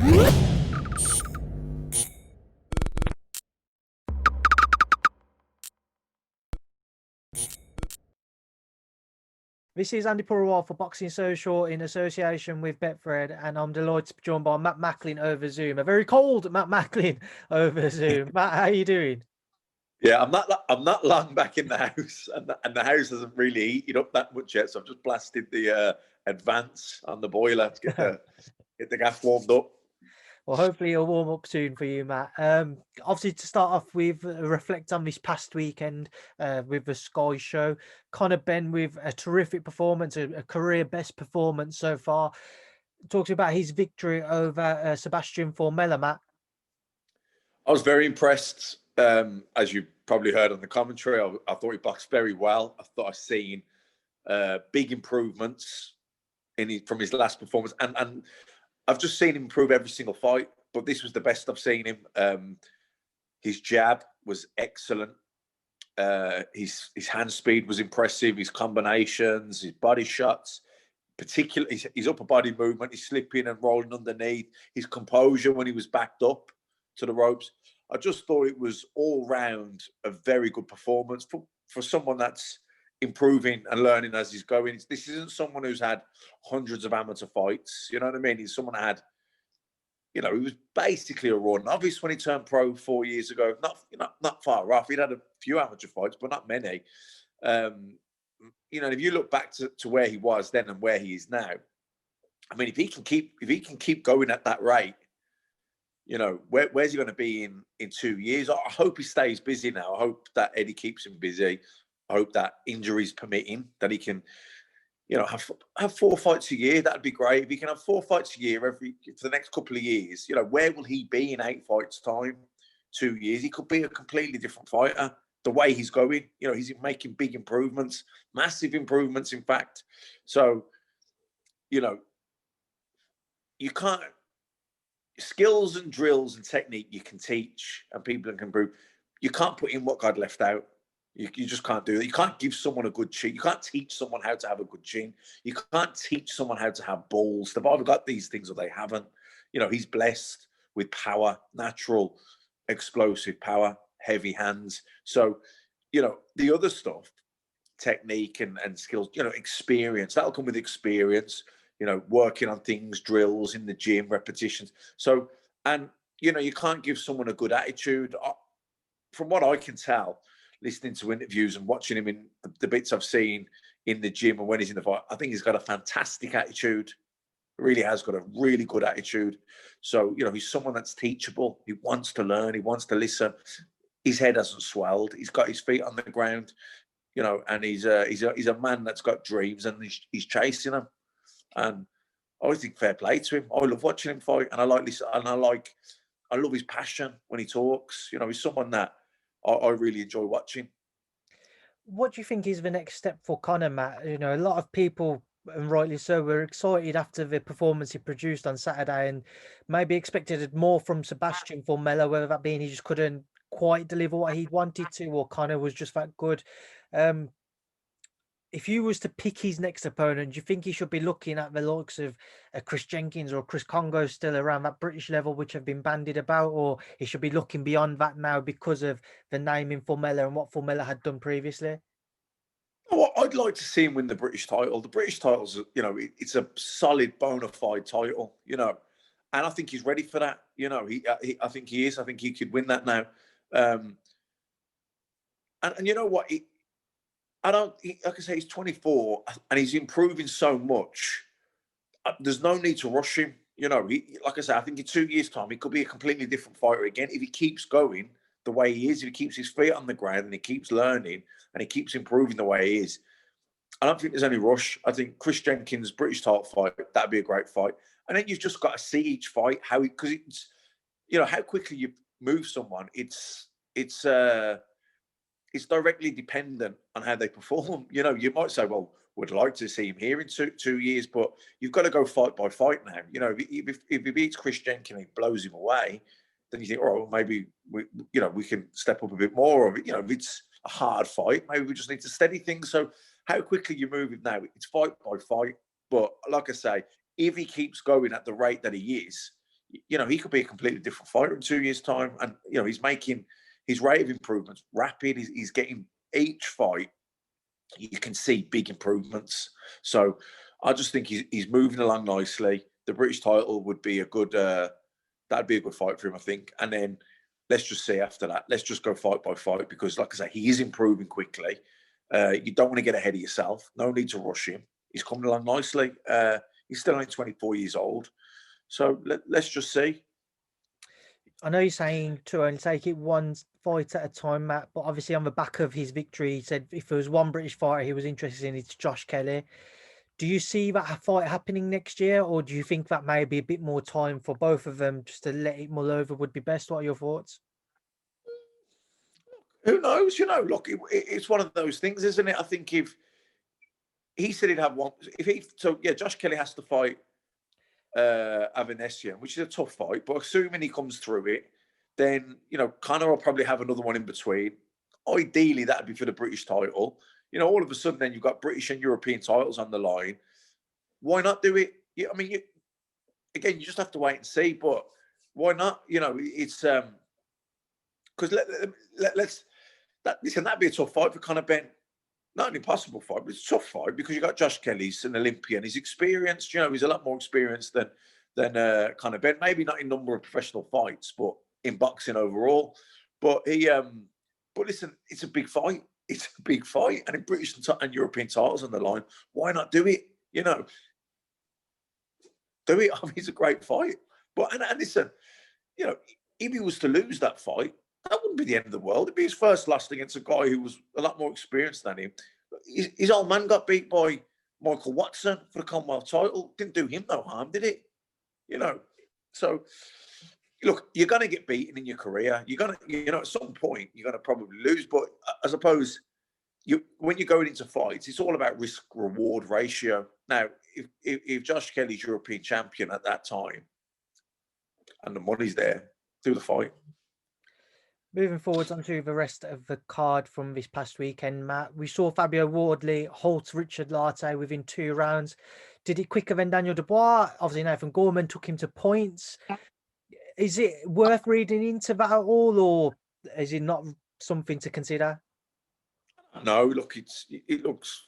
This is Andy Purewal for Boxing Social in association with Betfred, and I'm delighted to be joined by Matt Macklin over Zoom. A very cold Matt Macklin over Zoom. Matt, how are you doing? Yeah, I'm not long back in the house, and the house hasn't really heated up that much yet. So I've just blasted the advance on the boiler to get the gas warmed up. Well, hopefully it'll warm up soon for you, Matt. Obviously, to start off with, reflect on this past weekend with the Sky Show. Conor Benn with a terrific performance, a career best performance so far. Talks about his victory over Sebastian Formella, Matt. I was very impressed. As you probably heard on the commentary, I thought he boxed very well. I thought I've seen big improvements from his last performance, and I've just seen him improve every single fight. But this was the best I've seen him. His jab was excellent. His hand speed was impressive. His combinations, his body shots, particularly his upper body movement, his slipping and rolling underneath, his composure when he was backed up to the ropes. I just thought it was all round a very good performance for someone that's improving and learning as he's going. This isn't someone who's had hundreds of amateur fights. You know what I mean? He's someone that had, he was basically a raw novice when he turned pro 4 years ago. Not far off. He'd had a few amateur fights, but not many. If you look back to where he was then and where he is now, I mean, if he can keep going at that rate, where's he going to be in 2 years? I hope he stays busy now. I hope that Eddie keeps him busy. I hope that injuries permit him, that he can, have 4 fights a year. That'd be great. If he can have 4 fights a year for the next couple of years, where will he be in 8 fights' time? 2 years, he could be a completely different fighter. The way he's going, he's making big improvements, massive improvements, in fact. So, you can't. Skills and drills and technique you can teach and people can improve. You can't put in what God left out. You just can't do that. You can't give someone a good chin. You can't teach someone how to have a good chin. You can't teach someone how to have balls. They've either got these things or they haven't. He's blessed with power, natural, explosive power, heavy hands. So, the other stuff, technique and skills, experience, that'll come with experience. Working on things, drills in the gym, repetitions. So, and, you can't give someone a good attitude. From what I can tell, listening to interviews and watching him in the bits I've seen in the gym and when he's in the fight, I think he's got a fantastic attitude. Really has got a really good attitude. So, he's someone that's teachable. He wants to learn. He wants to listen. His head hasn't swelled. He's got his feet on the ground, and he's a man that's got dreams and he's chasing them. And I always think fair play to him. I love watching him fight, and I like this, and I love his passion when he talks. He's someone that I really enjoy watching. What do you think is the next step for Conor, Matt? A lot of people, and rightly so, were excited after the performance he produced on Saturday and maybe expected more from Sebastian Formella, whether that being he just couldn't quite deliver what he wanted to, or Conor was just that good. If you was to pick his next opponent, do you think he should be looking at the likes of Chris Jenkins or Chris Congo still around that British level, which have been bandied about, or he should be looking beyond that now because of the name in Formella and what Formella had done previously? Oh, I'd like to see him win the British title. The British title's, it's a solid, bona fide title, and I think he's ready for that. I think he is. I think he could win that now. And you know what? Like I say, he's 24 and he's improving so much. There's no need to rush him. Like I say, I think in 2 years' time, he could be a completely different fighter again if he keeps going the way he is, if he keeps his feet on the ground and he keeps learning and he keeps improving the way he is. I don't think there's any rush. I think Chris Jenkins' British title fight, that'd be a great fight. And then you've just got to see each fight, because it's, how quickly you move someone. It's directly dependent on how they perform. You might say, well, would like to see him here in 2 years, but you've got to go fight by fight now. If he beats Chris Jenkins and he blows him away, then you think, oh, well, maybe we can step up a bit more. Or if it's a hard fight, maybe we just need to steady things. So how quickly you move him now, it's fight by fight. But like I say, if he keeps going at the rate that he is, you know, he could be a completely different fighter in 2 years' time. And, you know, he's making his rate of improvements rapid. He's getting each fight, you can see big improvements. So I just think he's moving along nicely. The British title would be a good, that'd be a good fight for him, I think. And then let's just see after that. Let's just go fight by fight because, like I say, he is improving quickly. You don't want to get ahead of yourself. No need to rush him. He's coming along nicely. He's still only 24 years old. So let's just see. I know you're saying to only take it one fight at a time, Matt, but obviously on the back of his victory, he said if there was one British fighter he was interested in, it's Josh Kelly. Do you see that fight happening next year, or do you think that may be a bit more time for both of them just to let it mull over would be best? What are your thoughts? Who knows? You know, look, it's one of those things, isn't it? I think if he said he'd have one, Josh Kelly has to fight Avanesian, which is a tough fight, but assuming he comes through it, then, you know, Conor will probably have another one in between. Ideally, that'd be for the British title. You know, all of a sudden, then you've got British and European titles on the line. Why not do it? I mean, again, you just have to wait and see. But why not? You know, it's because that'd be a tough fight for Conor Benn. Not an impossible fight, but it's a tough fight because you got Josh Kelly, he's an Olympian. He's experienced. You know, he's a lot more experienced than Conor Benn. Maybe not in number of professional fights, but in boxing overall. But but listen, it's a big fight. It's a big fight, and in British and European titles on the line, why not do it? You know, do it. I mean, it's a great fight. But and listen, you know, if he was to lose that fight, that wouldn't be the end of the world. It'd be his first loss against a guy who was a lot more experienced than him. His old man got beat by Michael Watson for the Commonwealth title. Didn't do him no harm, did it? You know, so look, you're going to get beaten in your career. You're going to, you know, at some point, you're going to probably lose. But I suppose when you're going into fights, it's all about risk-reward ratio. Now, if Josh Kelly's European champion at that time and the money's there, do the fight. Moving forwards onto the rest of the card from this past weekend, Matt, we saw Fabio Wardley halt Richard Lartey within 2 rounds. Did it quicker than Daniel Dubois? Obviously, Nathan Gorman took him to points. Is it worth reading into that at all, or is it not something to consider? No, look, it looks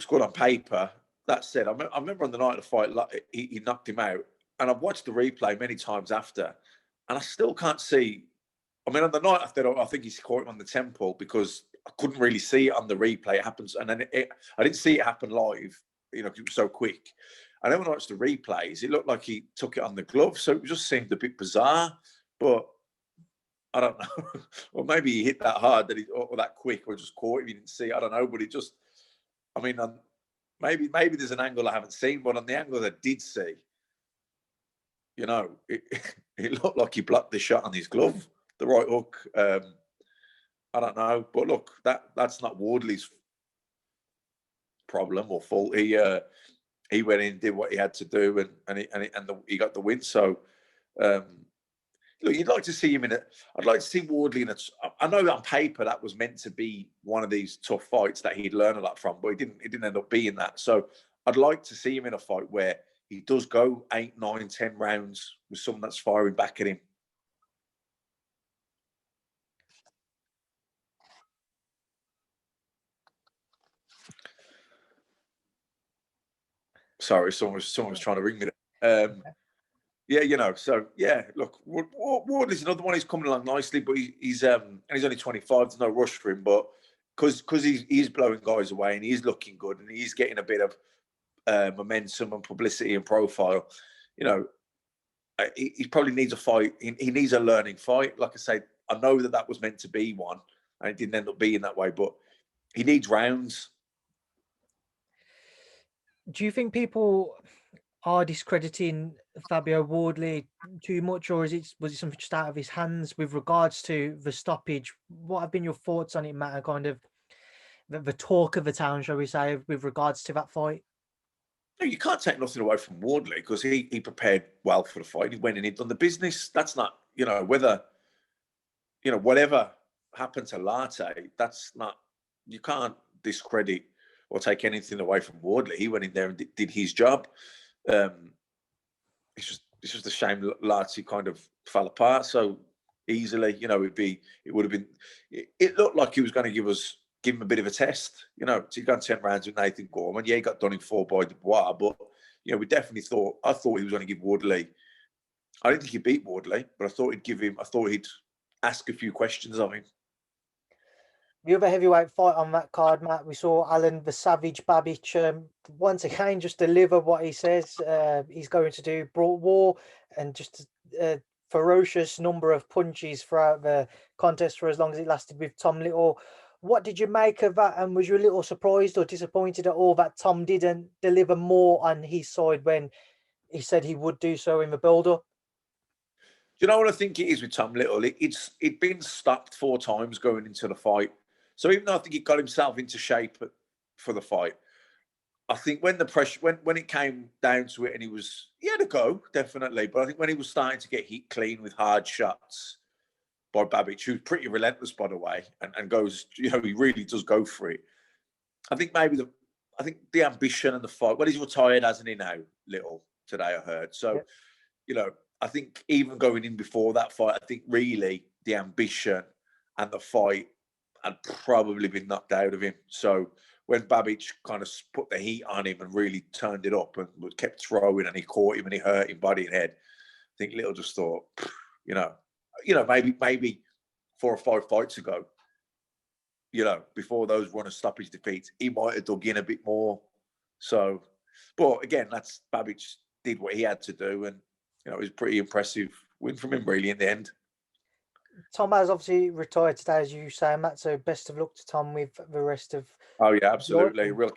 good on paper. That said, I remember on the night of the fight, like, he knocked him out, and I've watched the replay many times after, and I still can't see. I mean, on the night after, I think he's caught him on the temple because I couldn't really see it on the replay. It happens, and then I didn't see it happen live. You know, it was so quick. And then when I watched the replays, it looked like he took it on the glove, so it just seemed a bit bizarre. But I don't know. Or maybe he hit that hard or that quick, or just caught him. He didn't see it. I don't know. But it just, I mean, maybe there's an angle I haven't seen, but on the angle that I did see, you know, it looked like he blocked the shot on his glove, the right hook. I don't know, but look, that's not Wardley's problem or fault. He went in, did what he had to do, and he got the win. So, look, you'd like to see him I'd like to see Wardley in I know on paper that was meant to be one of these tough fights that he'd learn a lot from, but it didn't end up being that. So I'd like to see him in a fight where he does go 8, 9, 10 rounds with someone that's firing back at him. Sorry, someone was trying to ring me. Yeah, you know, so yeah, look, Wardley's another one. He's coming along nicely, but he's only 25. There's no rush for him, but because he's blowing guys away and he's looking good and he's getting a bit of momentum and publicity and profile, you know, he probably needs a fight. He needs a learning fight. Like I say, I know that was meant to be one, and it didn't end up being that way, but he needs rounds. Do you think people are discrediting Fabio Wardley too much, or was it something just out of his hands with regards to the stoppage? What have been your thoughts on it, Matt? Kind of the talk of the town, shall we say, with regards to that fight? No, you can't take nothing away from Wardley because he prepared well for the fight. He went in, he'd done the business. That's not, you know, whatever happened to Lartey, that's not, you can't discredit or take anything away from Wardley. He went in there and did his job. It's it's just a shame Lazio kind of fell apart so easily. You know, it would have been. It looked like he was going to give him a bit of a test. You know, to go and 10 rounds with Nathan Gorman. Yeah, he got done in 4 by Dubois, but you know, we definitely thought. I thought he was going to give Woodley. I didn't think he'd beat Woodley, but I thought he'd give him. I thought he'd ask a few questions of him. The other heavyweight fight on that card, Matt, we saw Alan the Savage Babic once again just deliver what he says he's going to do. Brought war and just a ferocious number of punches throughout the contest for as long as it lasted with Tom Little. What did you make of that? And was you a little surprised or disappointed at all that Tom didn't deliver more on his side when he said he would do so in the build-up? Do you know what I think it is with Tom Little? It'd been stopped 4 times going into the fight. So even though I think he got himself into shape for the fight, I think when the pressure, when it came down to it, and he had a go, definitely. But I think when he was starting to get hit clean with hard shots by Babic, who's pretty relentless, by the way, and goes, you know, he really does go for it. I think maybe the ambition and the fight. Well, he's retired, hasn't he now, Little, today I heard. So, you know, I think even going in before that fight, I think really the ambition and the fight had probably been knocked out of him. So when Babic kind of put the heat on him and really turned it up and kept throwing and he caught him and he hurt him body and head, I think Little just thought, you know, maybe 4 or 5 fights ago, you know, before those run of stoppage defeats, he might have dug in a bit more. So, but again, that's Babic did what he had to do, and you know, it was a pretty impressive win from him really in the end. Tom has obviously retired today, as you say, Matt. So best of luck to Tom with the rest of. Oh yeah, absolutely, real.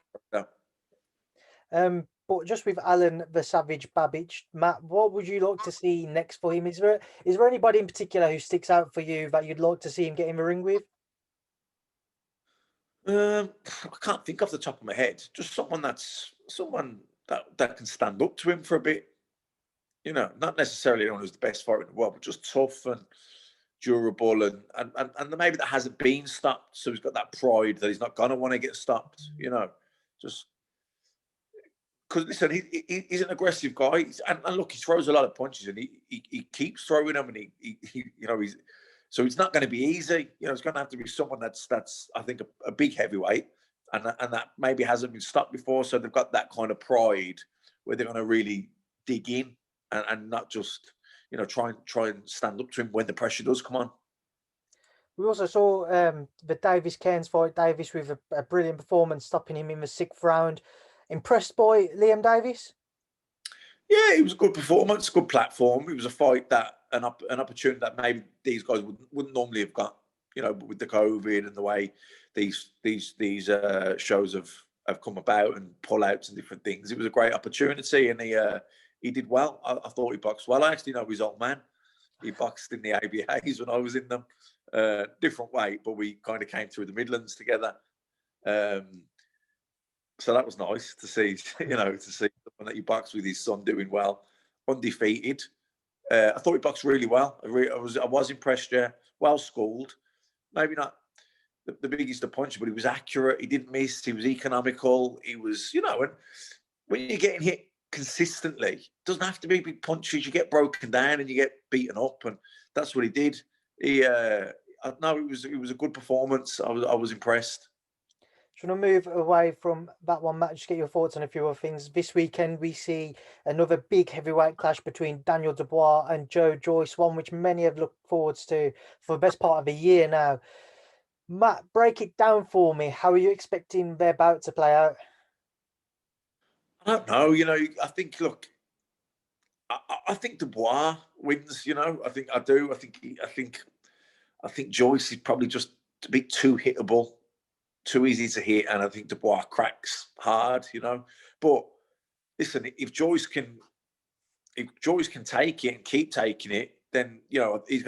But just with Alan the Savage Babic, Matt, what would you like to see next for him? Is there anybody in particular who sticks out for you that you'd like to see him get in the ring with? I can't think off the top of my head. Just someone that can stand up to him for a bit. You know, not necessarily anyone who's the best fighter in the world, but just tough and durable and maybe that hasn't been stopped. So he's got that pride that he's not going to want to get stopped. You know, just because listen, he's an aggressive guy, and look, he throws a lot of punches, and he keeps throwing them, and he you know, so it's not going to be easy. You know, it's going to have to be someone that's I think a big heavyweight, and that maybe hasn't been stopped before. So they've got that kind of pride where they're going to really dig in and not just, you know, try and stand up to him when the pressure does come on. We also saw the Davis-Cairns fight. Davis with a brilliant performance, stopping him in the 6th round. Impressed by Liam Davis? Yeah, it was a good performance, good platform. It was a fight that an opportunity that maybe these guys wouldn't normally have got. You know, with the COVID and the way these shows have come about and pullouts and different things, it was a great opportunity, and he did well. I thought he boxed well. I actually know his old man. He boxed in the ABAs when I was in them. Different weight, but we kind of came through the Midlands together. So that was nice to see, you know, to see someone that you boxed with his son doing well, undefeated. I thought he boxed really well. I was impressed. Yeah, well schooled. Maybe not the biggest of punches, but he was accurate. He didn't miss. He was economical. He was, you know, and when you're getting hit consistently, it doesn't have to be big punches. You get broken down and you get beaten up, and that's what he did. No, it was a good performance. I was impressed. Should I move away from that one, Matt? Just get your thoughts on a few other things. This weekend, we see another big heavyweight clash between Daniel Dubois and Joe Joyce, one which many have looked forwards to for the best part of a year now. Matt, break it down for me. How are you expecting their bout to play out? I don't know. You know, I think, look, I think Dubois wins. You know, I think I do. I think Joyce is probably just a bit too hittable, too easy to hit, and I think Dubois cracks hard. You know, but listen, if Joyce can take it and keep taking it, then you know he's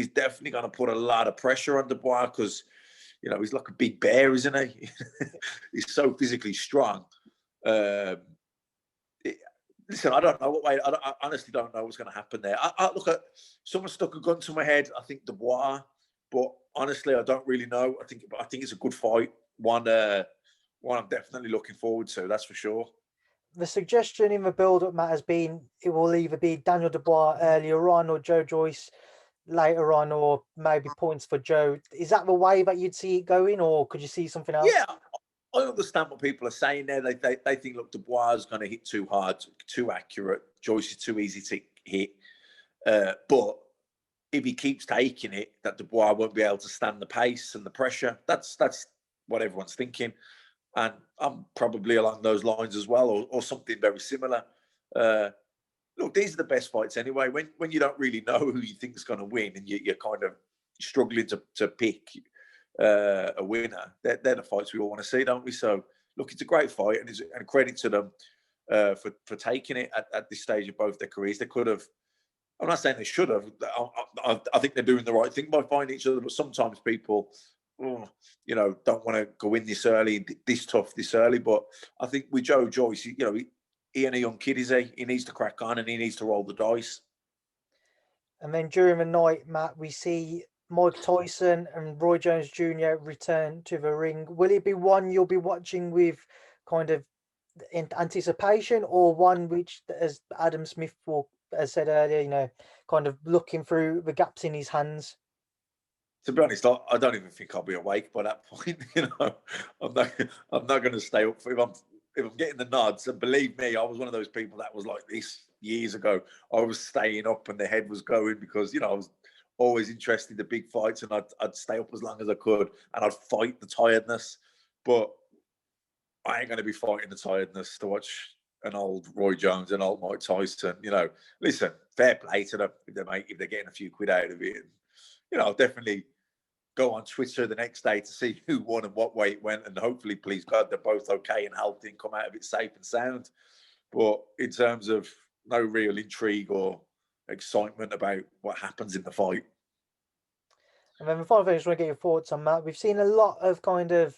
definitely gonna put a lot of pressure on Dubois because you know he's like a big bear, isn't he? He's so physically strong. Listen, I don't know what way. I honestly don't know what's going to happen there. I look at someone stuck a gun to my head. I think Dubois, but honestly, I don't really know. I think it's a good fight. One I'm definitely looking forward to. That's for sure. the suggestion in the build-up, Matt, has been it will either be Daniel Dubois earlier on or Joe Joyce later on, or maybe points for Joe. Is that the way that you'd see it going, or could you see something else? Yeah, I understand what people are saying there. They think, look, Dubois is going to hit too hard, too accurate. Joyce is too easy to hit. But if he keeps taking it, that Dubois won't be able to stand the pace and the pressure. That's what everyone's thinking. And I'm probably along those lines as well, or something very similar. Look, these are the best fights anyway. When you don't really know who you think is going to win, and you're kind of struggling to pick a winner, they're the fights we all want to see, don't we? So, look, it's a great fight, and credit to them for taking it at this stage of both their careers. They could have. I'm not saying they should have. I think they're doing the right thing by fighting each other. But sometimes people, don't want to go in this early, this tough, this early. But I think with Joe Joyce, he ain't a young kid, is he? He needs to crack on and he needs to roll the dice. And then during the night, Matt, we see Mike Tyson and Roy Jones Jr. return to the ring. Will it be one you'll be watching with kind of in anticipation, or one which, as Adam Smith has said earlier, kind of looking through the gaps in his hands? To be honest, I don't even think I'll be awake by that point. I'm not going to stay up for if I'm getting the nods. And believe me, I was one of those people that was like this years ago. I was staying up and the head was going because I was always interested in the big fights, and I'd stay up as long as I could, and I'd fight the tiredness. But I ain't going to be fighting the tiredness to watch an old Roy Jones and old Mike Tyson. Listen, fair play to them if they're getting a few quid out of it. And, I'll definitely go on Twitter the next day to see who won and what way it went, and hopefully, please God, they're both okay and healthy and come out of it safe and sound. But in terms of no real intrigue or excitement about what happens in the fight. And then the final thing I just want to get your thoughts on, Matt. We've seen a lot of kind of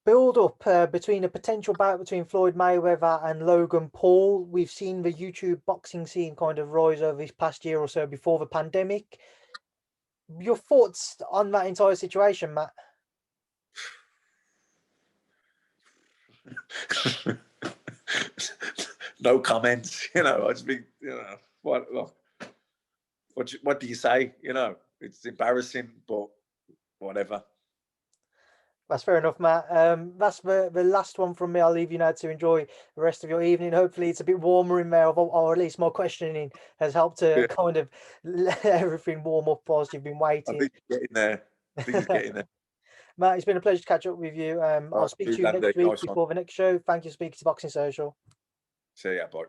build-up between a potential bout between Floyd Mayweather and Logan Paul. We've seen the YouTube boxing scene kind of rise over this past year or so before the pandemic. Your thoughts on that entire situation, Matt? No comments. I just think, what do you say? It's embarrassing, but whatever. That's fair enough, Matt. That's the last one from me. I'll leave you now to enjoy the rest of your evening. Hopefully it's a bit warmer in there, or at least my questioning has helped to kind of let everything warm up whilst you've been waiting. I think it's getting there. Matt, it's been a pleasure to catch up with you. I'll speak to you next week before the next show. Thank you for speaking to Boxing Social. See ya, boy.